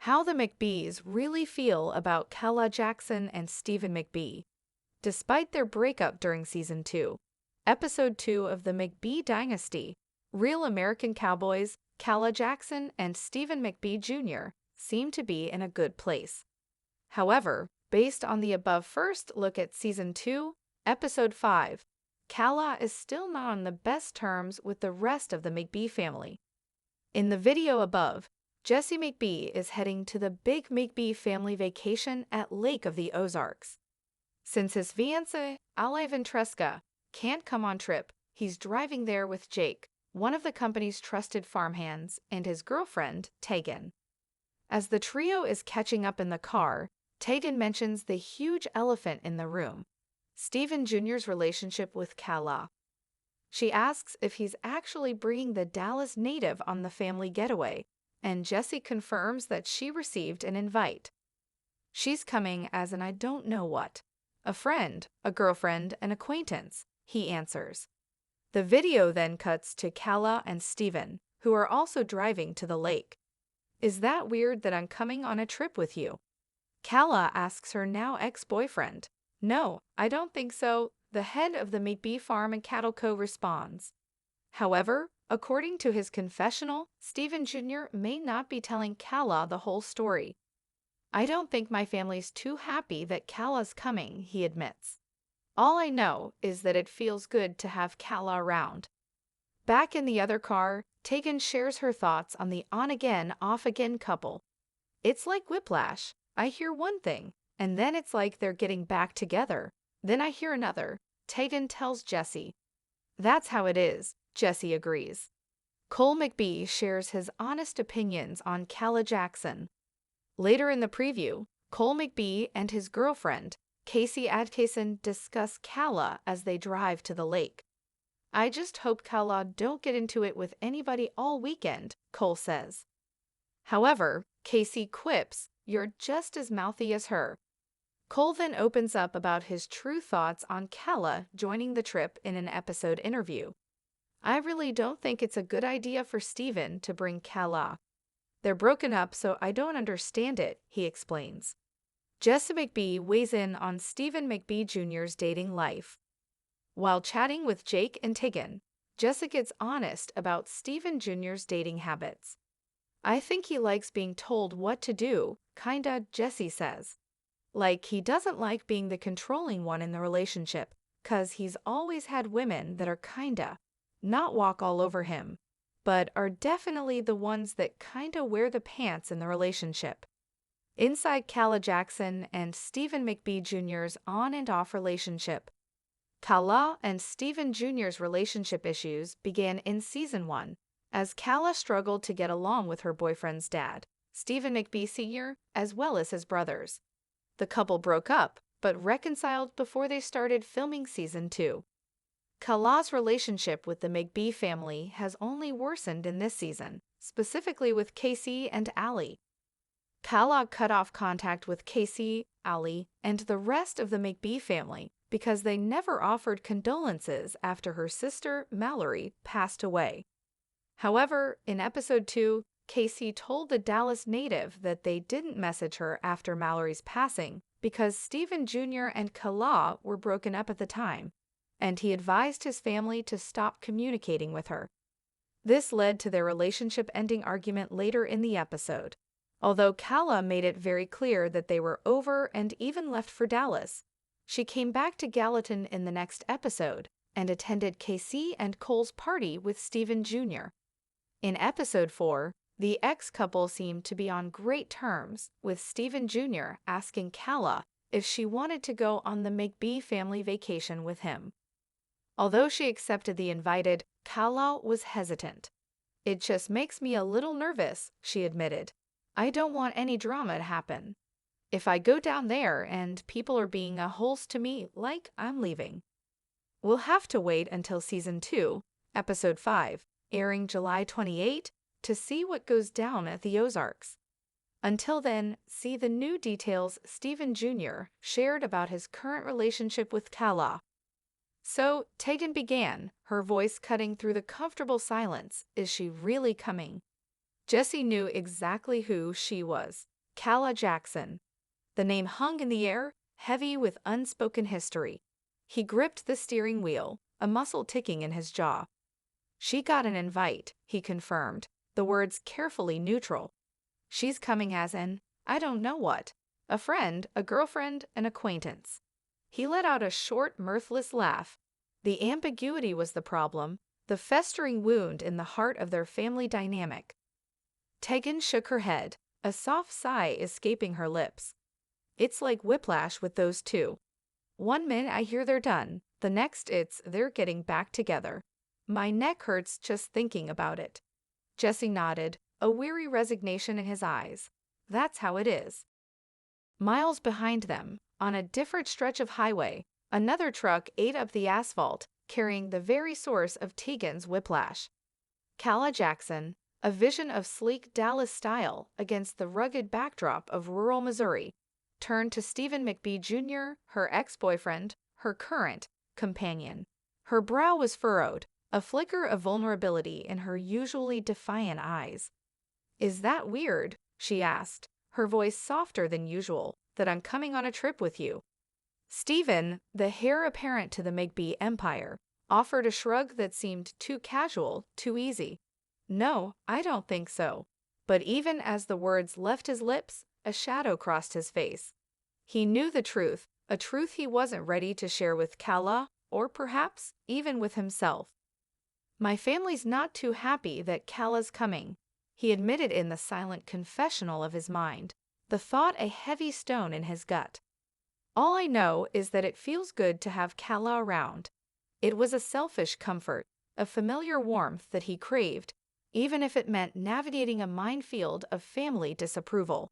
How the McBees really feel about Calah Jackson and Stephen McBee. Despite their breakup during Season 2, Episode 2 of the McBee Dynasty, real American cowboys Calah Jackson and Stephen McBee Jr. seem to be in a good place. However, based on the above first look at Season 2, Episode 5, Calah is still not on the best terms with the rest of the McBee family. In the video above, Jesse McBee is heading to the big McBee family vacation at Lake of the Ozarks. Since his fiancée, Ali Ventresca, can't come on trip, he's driving there with Jake, one of the company's trusted farmhands, and his girlfriend, Tegan. As the trio is catching up in the car, Tegan mentions the huge elephant in the room, Stephen Jr.'s relationship with Calah. She asks if he's actually bringing the Dallas native on the family getaway, and Jesse confirms that she received an invite. She's coming as an I don't know what. A friend, a girlfriend, an acquaintance, he answers. The video then cuts to Calah and Stephen, who are also driving to the lake. Is that weird that I'm coming on a trip with you? Calah asks her now ex-boyfriend. No, I don't think so, the head of the McBee Farm and Cattle Co. responds. However, according to his confessional, Stephen Jr. may not be telling Calah the whole story. I don't think my family's too happy that Calah's coming, he admits. All I know is that it feels good to have Calah around. Back in the other car, Tegan shares her thoughts on the on-again, off-again couple. It's like whiplash. I hear one thing, and then it's like they're getting back together. Then I hear another, Tegan tells Jesse. That's how it is, Jesse agrees. Cole McBee shares his honest opinions on Calah Jackson. Later in the preview, Cole McBee and his girlfriend, Casey Adkison, discuss Calah as they drive to the lake. I just hope Calah don't get into it with anybody all weekend, Cole says. However, Casey quips, you're just as mouthy as her. Cole then opens up about his true thoughts on Calah joining the trip in an episode interview. I really don't think it's a good idea for Stephen to bring Calah. They're broken up, so I don't understand it, he explains. Jesse McBee weighs in on Stephen McBee Jr.'s dating life. While chatting with Jake and Tegan, Jesse gets honest about Stephen Jr.'s dating habits. I think he likes being told what to do, kinda, Jesse says. Like he doesn't like being the controlling one in the relationship, 'cause he's always had women that are kinda, not walk all over him, but are definitely the ones that kinda wear the pants in the relationship. Inside Calah Jackson and Stephen McBee Jr.'s on and off relationship, Calah and Stephen Jr.'s relationship issues began in Season 1, as Calah struggled to get along with her boyfriend's dad, Stephen McBee Sr., as well as his brothers. The couple broke up, but reconciled before they started filming Season 2. Calah's relationship with the McBee family has only worsened in this season, specifically with Casey and Ali. Calah cut off contact with Casey, Ali, and the rest of the McBee family because they never offered condolences after her sister, Mallory, passed away. However, in Episode 2, Casey told the Dallas native that they didn't message her after Mallory's passing because Stephen Jr. and Calah were broken up at the time, and he advised his family to stop communicating with her. This led to their relationship-ending argument later in the episode. Although Calah made it very clear that they were over and even left for Dallas, she came back to Gallatin in the next episode and attended Casey and Cole's party with Stephen Jr. In Episode 4, the ex-couple seemed to be on great terms, with Stephen Jr. asking Calah if she wanted to go on the McBee family vacation with him. Although she accepted the invited, Calah was hesitant. It just makes me a little nervous, she admitted. I don't want any drama to happen. If I go down there and people are being a holes to me, like I'm leaving. We'll have to wait until Season 2, Episode 5, airing July 28, to see what goes down at the Ozarks. Until then, see the new details Stephen Jr. shared about his current relationship with Calah. So, Tegan began, her voice cutting through the comfortable silence. Is she really coming? Jesse knew exactly who she was. Calah Jackson. The name hung in the air, heavy with unspoken history. He gripped the steering wheel, a muscle ticking in his jaw. She got an invite, he confirmed, the words carefully neutral. She's coming as an, I don't know what. A friend, a girlfriend, an acquaintance. He let out a short, mirthless laugh. The ambiguity was the problem, the festering wound in the heart of their family dynamic. Tegan shook her head, a soft sigh escaping her lips. It's like whiplash with those two. One minute I hear they're done, the next it's they're getting back together. My neck hurts just thinking about it. Jesse nodded, a weary resignation in his eyes. That's how it is. Miles behind them, on a different stretch of highway, another truck ate up the asphalt, carrying the very source of Tegan's whiplash. Calah Jackson, a vision of sleek Dallas style against the rugged backdrop of rural Missouri, turned to Stephen McBee Jr., her ex-boyfriend, her current companion. Her brow was furrowed, a flicker of vulnerability in her usually defiant eyes. Is that weird? She asked, her voice softer than usual, that I'm coming on a trip with you. Stephen, the heir apparent to the McBee empire, offered a shrug that seemed too casual, too easy. No, I don't think so. But even as the words left his lips, a shadow crossed his face. He knew the truth, a truth he wasn't ready to share with Calah, or perhaps even with himself. My family's not too happy that Calah's coming, he admitted in the silent confessional of his mind, the thought a heavy stone in his gut. All I know is that it feels good to have Calah around. It was a selfish comfort, a familiar warmth that he craved, even if it meant navigating a minefield of family disapproval.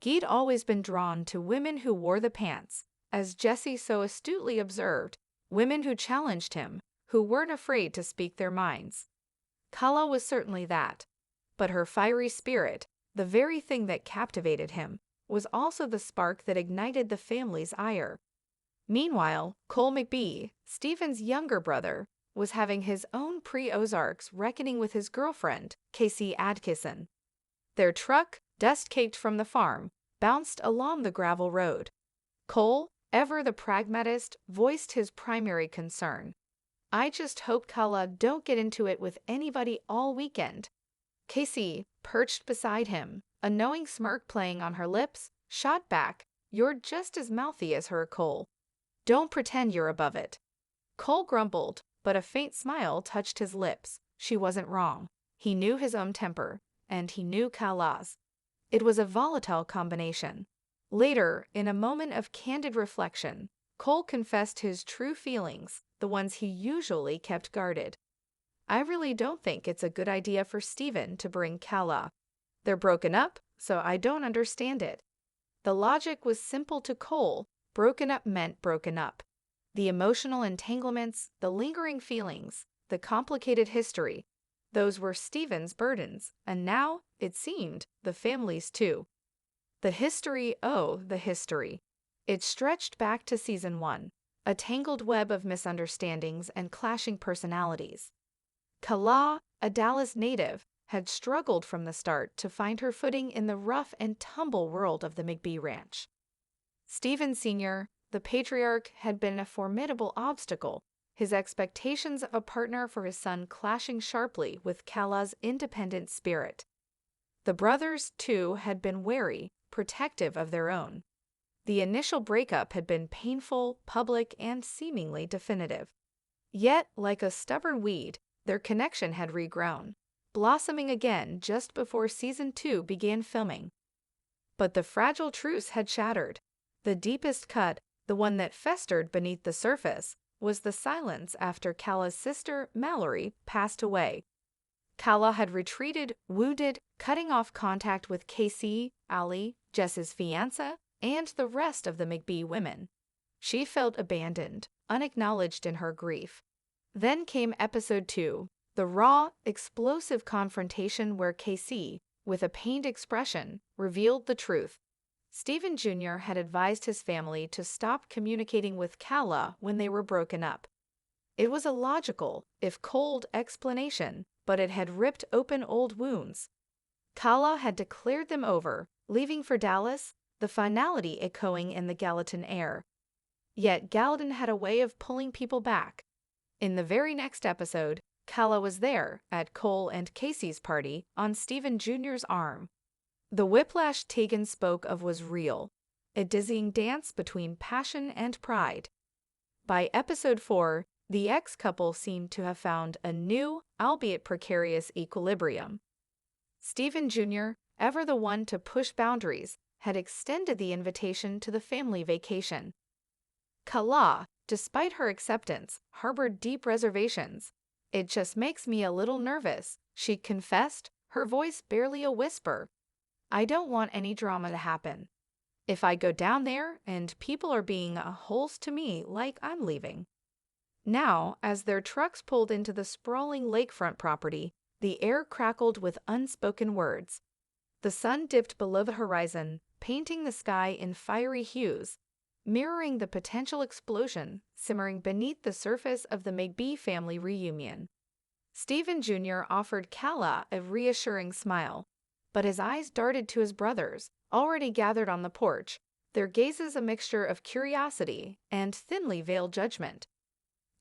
He'd always been drawn to women who wore the pants, as Jesse so astutely observed, women who challenged him, who weren't afraid to speak their minds. Calah was certainly that. But her fiery spirit, the very thing that captivated him, was also the spark that ignited the family's ire. Meanwhile, Cole McBee, Stephen's younger brother, was having his own pre-Ozarks reckoning with his girlfriend, Casey Adkisson. Their truck, dust-caked from the farm, bounced along the gravel road. Cole, ever the pragmatist, voiced his primary concern. I just hope Calah don't get into it with anybody all weekend. Casey, perched beside him, a knowing smirk playing on her lips, shot back, You're just as mouthy as her, Cole. Don't pretend you're above it. Cole grumbled, but a faint smile touched his lips. She wasn't wrong. He knew his own temper, and he knew Calah's. It was a volatile combination. Later, in a moment of candid reflection, Cole confessed his true feelings, the ones he usually kept guarded. I really don't think it's a good idea for Stephen to bring Calah. They're broken up, so I don't understand it. The logic was simple to Cole. Broken up meant broken up. The emotional entanglements, the lingering feelings, the complicated history, those were Stephen's burdens, and now, it seemed, the family's too. The history, oh, the history. It stretched back to season 1, a tangled web of misunderstandings and clashing personalities. Calah, a Dallas native, had struggled from the start to find her footing in the rough and tumble world of the McBee ranch. Stephen Sr., the patriarch, had been a formidable obstacle, his expectations of a partner for his son clashing sharply with Calah's independent spirit. The brothers, too, had been wary, protective of their own. The initial breakup had been painful, public, and seemingly definitive. Yet, like a stubborn weed, their connection had regrown, blossoming again just before season 2 began filming. But the fragile truce had shattered. The deepest cut, the one that festered beneath the surface, was the silence after Calah's sister, Mallory, passed away. Calah had retreated, wounded, cutting off contact with Casey, Allie, Jess's fiancé, and the rest of the McBee women. She felt abandoned, unacknowledged in her grief. Then came episode 2, the raw, explosive confrontation where Casey, with a pained expression, revealed the truth. Stephen Jr. had advised his family to stop communicating with Calah when they were broken up. It was a logical, if cold, explanation, but it had ripped open old wounds. Calah had declared them over, leaving for Dallas, the finality echoing in the Gallatin air. Yet Gallatin had a way of pulling people back. In the very next episode, Calah was there at Cole and Casey's party on Stephen Jr.'s arm. The whiplash Tegan spoke of was real, a dizzying dance between passion and pride. By episode 4, the ex-couple seemed to have found a new, albeit precarious, equilibrium. Stephen Jr., ever the one to push boundaries, had extended the invitation to the family vacation. Calah, despite her acceptance, harbored deep reservations. "It just makes me a little nervous," she confessed, her voice barely a whisper. "I don't want any drama to happen. If I go down there and people are being holes to me like I'm leaving." Now, as their trucks pulled into the sprawling lakefront property, the air crackled with unspoken words. The sun dipped below the horizon, painting the sky in fiery hues, mirroring the potential explosion simmering beneath the surface of the McBee family reunion. Stephen Jr. offered Calah a reassuring smile, but his eyes darted to his brothers, already gathered on the porch, their gazes a mixture of curiosity and thinly veiled judgment.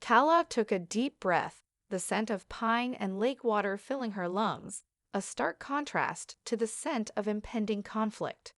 Calah took a deep breath, the scent of pine and lake water filling her lungs, a stark contrast to the scent of impending conflict.